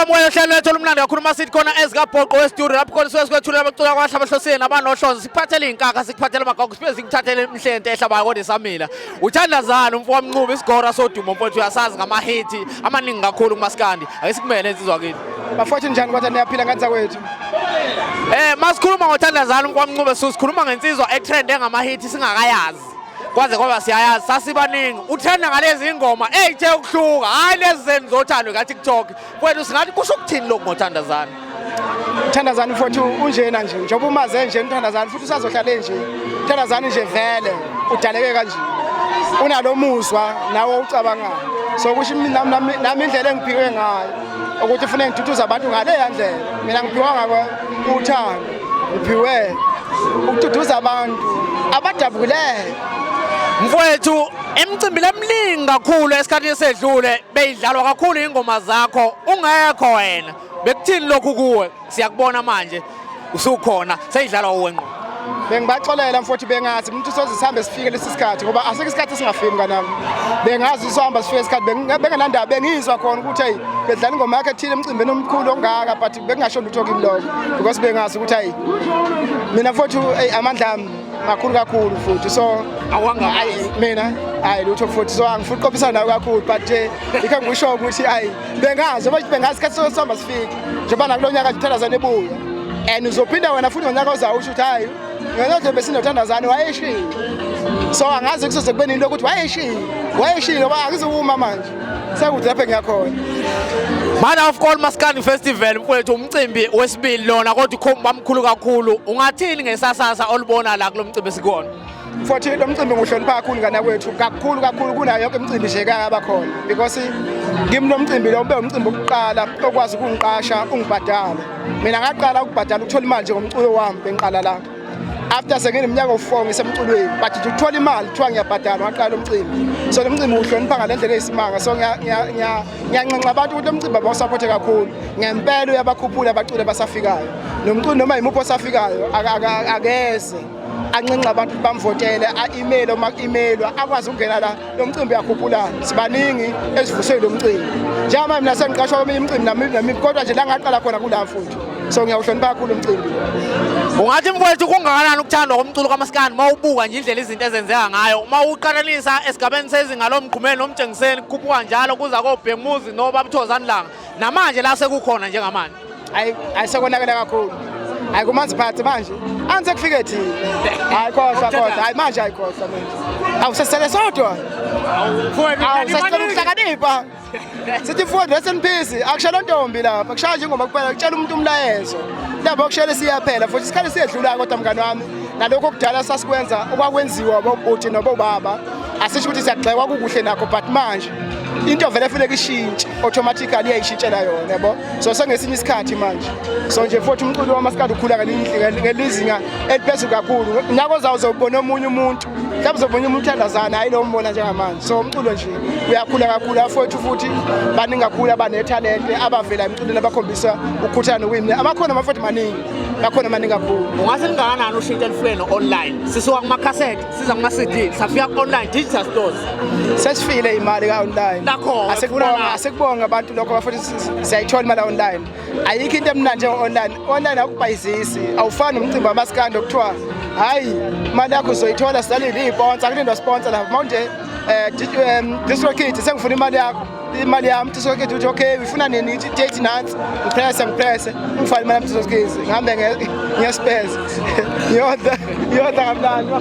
Samuel Shaleto lumlando yakhuluma sithi khona ezikabhoqo westudio lapho khona sikwethula abacula kwahla abahlosini abanohlonze siphathele inkaka sikuphathele amagogo sipheze sikuthathele imhlente ehlabayo kodwa samila uthandazana umfo wamnquba isigora sodumo mfowethu uyasazi ngamahithi amaningi kakhulu kumaskandi ake sikumele insizwa kithi bafowethu njani kodwa niyaphila kanza kwethu masikhuluma ngothandazana umfo wamnquba sikhuluma ngensizwa etrend engamahithi singakayazi kwaze ngoba siyayazi sasibaningi uthanda ngalezi ingoma eyithe ukuhluka hayi lezi zenu zothando ka TikTok wena singathi kusho ukuthini lokho ngothandazana uthandazana mfowethu unjena nje njengoba umaze nje uthandazana futhi usazohlala nje uthandazana nje vele udaleke kanje unalomuzwa nawo ucabangayo so kusho nami indlela engiphike ngayo ukuthi ufune ngiduduzwe abantu ngale yandlela mina ngiphiwa ngakho uthando ngiphiwe ukududuza abantu abadabukileyo mfowethu emcimbini eminingi kakhulu esikhathini esedlule beyidlalwa kakhulu ingoma zakho ungekho wena bekuthini lokhu kuwe siyakubona manje usukhona seyidlalwa uwenqo bengibaxolela mfowethu bengazi umuntu usozihambe sifike lesi sikhathi ngoba asike isikhathi singafiki kanami bengazi usohamba sifike isikhathi bengenandaba bengizwa khona ukuthi hey bedlala ingoma yakhe ethile emcimbini omkhulu ongaka but bengasho lutho kimi lokho because bengazi ukuthi hey mina mfowethu hey amandla ami kakhulu kakhulu futhi so awanga mina hayi lutho futhi so angifuni ukuqophisana nawe kakhulu but ikhe ngisho ukuthi hayi bengazi ngoba bengazi isikhathi sohamba sifike njengoba nakulonyaka ngithandazana ebuya and uzophinda wena futhi ngonyaka ozayo ukuthi hayi ngeke besinothandazana wayeshilo so angazi kusoze kube nini lokuthi wayeshilo ngoba angizuma manje sekuthi lapha ngiyakhona Mother of Call Maskandi Festival mfowethu umcimbi wesibili lona kodwa ukhomba omkhulu kakhulu ungathini ngesasasa olubona la kulomcimbi sikona futhi lo mcimbi ngihlonipha kakhulu ngana kwethu kakhulu kunayo yonke imicimbi nje abakhona because kimi lo mcimbi lo ube umcimbi oqala okwazi ukungiqasha ungibhadala mina ngaqala ukubhadala ukuthola imali nje ngomculo wami bengiqala la after sengineminyaka of4 ngisemculweni but ukuthola imali kuthiwa ngiyabhadala ngaqala umcimbi so lo mcimbi uhlonipha ngalendlela eyisimanga so ngiyancenxa abantu ukuthi lo mcimbi abawusupporte kakhulu ngempela uyabakhuphula abaculi basafikayo nomculi noma imupho osafikayo akeze ancenxa abantu bamvotele a-email oma-emailwa akwazi ukungena la lo mcimbi yakhuphulana sibaningi esivuswe lo mcimbi njengoba mina sengiqashwa kweminye imicimbi nami kodwa nje la ngaqala khona kula futhi so ngiyawuhlonipha kakhulu umcimbi ungathi mfowethu kungakanani ukuthandwa komculo kaMaskandi mawubuka nje indlela izinto ezenzeka ngayo mawuqalanisa esigabeni sezinga lomgqumeni nomtshengiseni kukhuphuka njalo kuza koBhekumuzi noBabthozani Langa namanje la sekukhona njengamanje ayisekonakela kakhulu hayi kumanzi phansi manje anze kufike thina hayi kodwa hayi manje ayikhohlwa manje awusesele sodwa awusesele ukuhlakanipha sithi mfowethu rest in peace akushaya ntombi lapha akushaya nje ngoba kuphela kutshela umuntu umlayezo lapho kushele siyaphela futhi isikhathi siyedlula kodwa mngani wami nalokho kudala sasikwenza okwakwenziwa bobhuti nobobaba asisho ukuthi siyagxekwa kukuhle nakho but manje into vele kufanele ishintshe automatically iyayishintshela yona yabo so sengesinye isikhathi manje so nje futhi umculo waMaskandi ukhula ngelizinga eliphezulu kakhulu nyako zawo uzobona omunye umuntu mhlawumbe uzobona umuntu uthandazana hayi lo mbona njengamanje so umculo nje uyakhula kakhulu afowethu futhi baningi kakhulu abanetalente abavela emculweni abakhombisa ukukhuthana kwimi abakhona amafowethu maningi bakhona maningi kakhulu ungase lingakanani ushintshe elifweni online sisuka kuma cassette siza kuma CD safika online digital stores sesifile imali ka online asekubonga abantu lokho futhi siyayithola imali online ayikho into emnandi online akubhayizisi awufani nomcimbi waMaskandi okuthiwa hayi imali yakho uzoyithola salile isponsor kulindwa sponsor lapha manje Disco Kid sengifuna imali yami Disco Kid uthi okay ufuna nini date nansi ngipress ngifake imali yami Disco Kid ngihambe ngespace yodwa kamnandi